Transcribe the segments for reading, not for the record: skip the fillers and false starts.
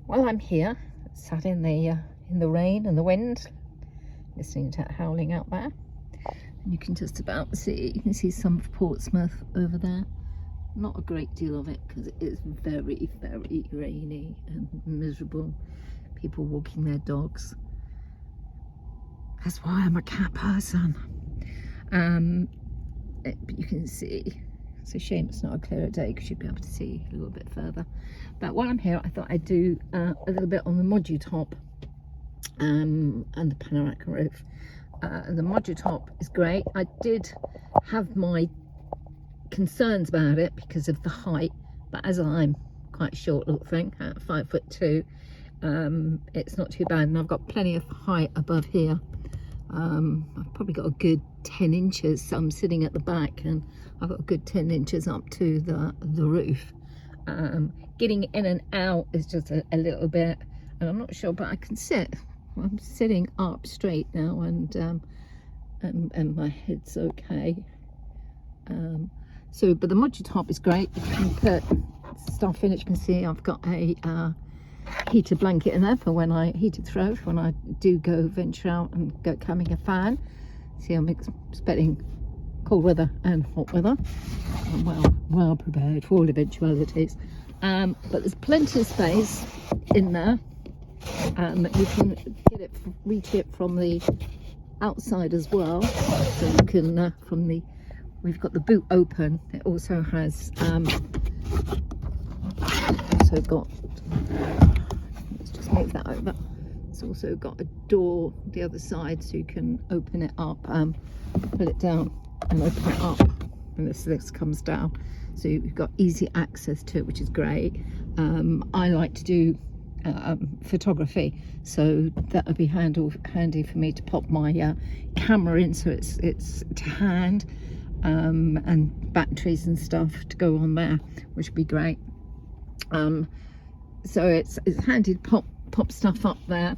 while I'm here, sat in the rain and the wind, listening to it howling out there, and you can just about see, you can see some of Portsmouth over there. Not a great deal of it because it is very, very rainy and miserable. People walking their dogs. That's why I'm a cat person. But you can see, it's a shame it's not a clearer day because you'd be able to see a little bit further. But while I'm here, I thought I'd do a little bit on the Modutop and the panoramic roof. The Modutop is great. I did have my concerns about it because of the height, but as I'm quite a short little thing at 5'2", it's not too bad, and I've got plenty of height above here. I've probably got a good 10 inches, so I'm sitting at the back and I've got a good 10 inches up to the roof. Getting in and out is just a little bit, and I'm not sure, but I can sit. I'm sitting up straight now, and my head's okay. But the Modutop is great. You can put stuff in it. You can see I've got a heated blanket in there for when I when I do go venture out and go camping. A fan. See, I'm expecting cold weather and hot weather. I'm well prepared for all eventualities. But there's plenty of space in there. You can reach it from the outside as well. So you can we've got the boot open. It also has let's just move that over. It's also got a door the other side, so you can open it up, pull it down and open it up, and this comes down, so you've got easy access to it, which is great. I like to do photography, so that would be handy for me to pop my camera in, so it's to hand, and batteries and stuff to go on there, which would be great. So it's handy to pop stuff up there,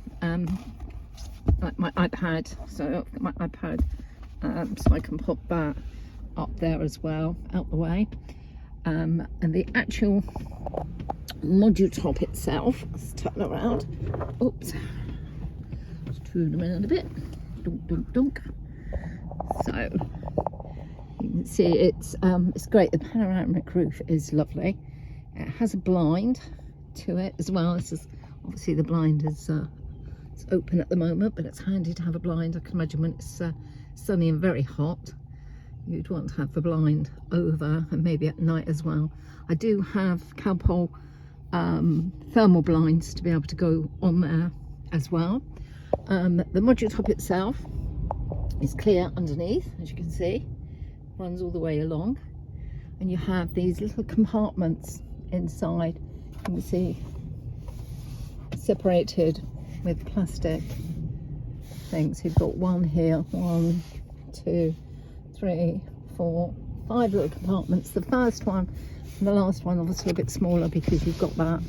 like my iPad. So I've got my iPad, so I can pop that up there as well, out the way. And the actual Modutop itself, let's turn around. Oops, let's turn them around a bit. Dunk, dunk, dunk. So you can see it's great. The panoramic roof is lovely. It has a blind to it as well. This is obviously, the blind is it's open at the moment, but it's handy to have a blind. I can imagine when it's sunny and very hot, you'd want to have the blind over, and maybe at night as well. I do have cowpole thermal blinds to be able to go on there as well. The Modutop itself is clear underneath, as you can see, runs all the way along, and you have these little compartments inside. You can see separated with plastic things. You've got one here, 1, 2, 3, 4, 5 little compartments. The first one and the last one obviously a bit smaller because you've got that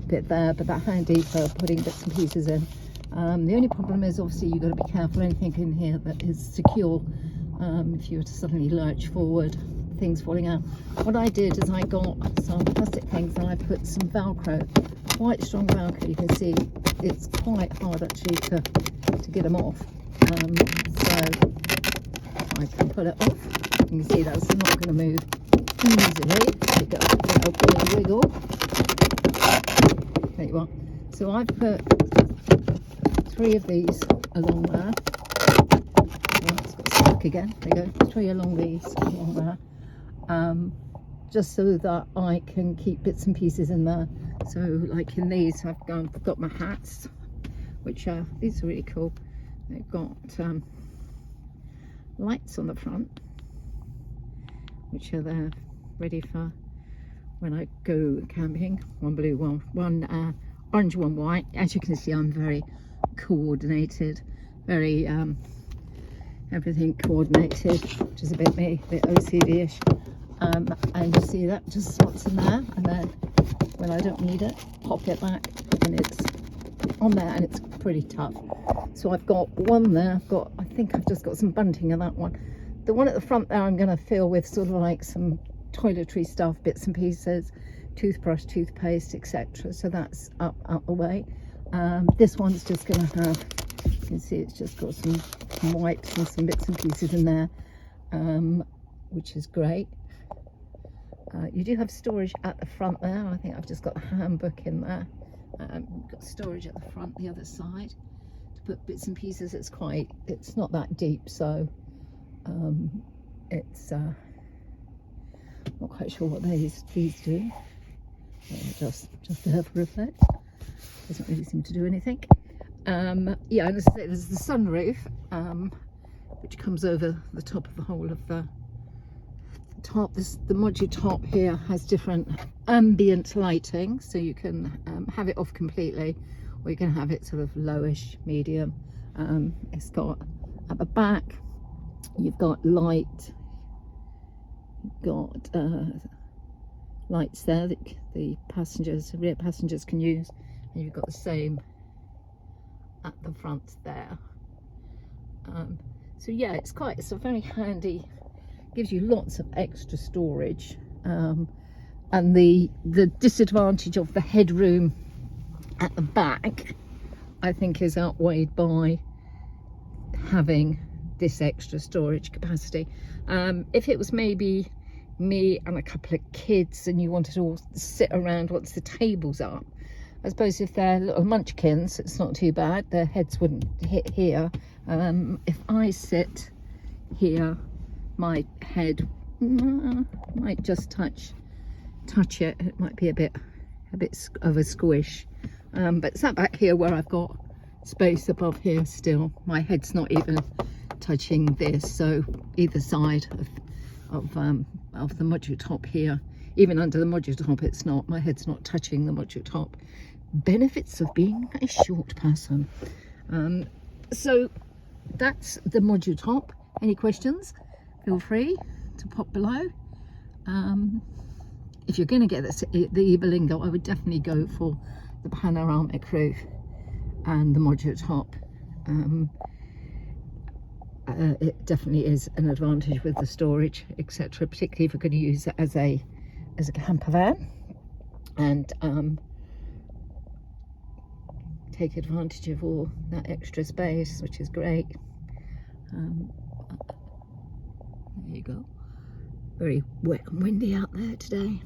bit there, but that's handy for putting bits and pieces in. The only problem is obviously you've got to be careful anything in here that is secure. If you were to suddenly lurch forward, things falling out. What I did is I got some plastic things and I put some Velcro, quite strong Velcro. You can see it's quite hard actually to get them off. So I can pull it off. You can see that's not going to move easily. There you go. It'll wiggle. There you are. So I've put 3 of these along there. Oh, it's got stuck again. There you go. 3 along these along there. Just so that I can keep bits and pieces in there. So like in these, I've got my hats, which these are really cool. They've got lights on the front, which are there ready for when I go camping. One blue, one orange, one white. As you can see, I'm very coordinated, very everything coordinated, which is a bit me, a bit OCD-ish. And you see that just slots in there, and then when I don't need it, pop it back, and it's on there, and it's pretty tough. So I've got one there. I think I've just got some bunting in that one. The one at the front there, I'm going to fill with sort of like some toiletry stuff, bits and pieces, toothbrush, toothpaste, etc. So that's out the way. This one's just going to have, you can see it's just got some wipes and some bits and pieces in there, which is great. You do have storage at the front there. I think I've just got a handbook in there. Got storage at the front, the other side, to put bits and pieces. It's not that deep, so it's not quite sure what these do. Just there for effect. Doesn't really seem to do anything. Yeah, and as I say, there's the sunroof, which comes over the top of the whole of the top. The Modutop here has different ambient lighting, so you can have it off completely, or you can have it sort of lowish, medium. It's got at the back, you've got light, you've got lights there that the rear passengers can use, and you've got the same at the front there. So yeah, it's a very handy, gives you lots of extra storage, and the disadvantage of the headroom at the back, I think, is outweighed by having this extra storage capacity. If it was maybe me and a couple of kids and you wanted to all sit around once the table's up, I suppose if they're little munchkins, it's not too bad, their heads wouldn't hit here. If I sit here, my head might just touch it. It might be a bit of a squish, but it's that back here where I've got space above here still. My head's not even touching this, so either side of the Modutop here, even under the Modutop, it's not, my head's not touching the Modutop. Benefits of being a short person. So that's the Modutop. Any questions, feel free to pop below. If you're going to get the E-Berlingo, I would definitely go for the panoramic roof and the Modutop. It definitely is an advantage with the storage, etc., particularly if you're going to use it as a camper van, and take advantage of all that extra space, which is great. There you go. Very wet and windy out there today.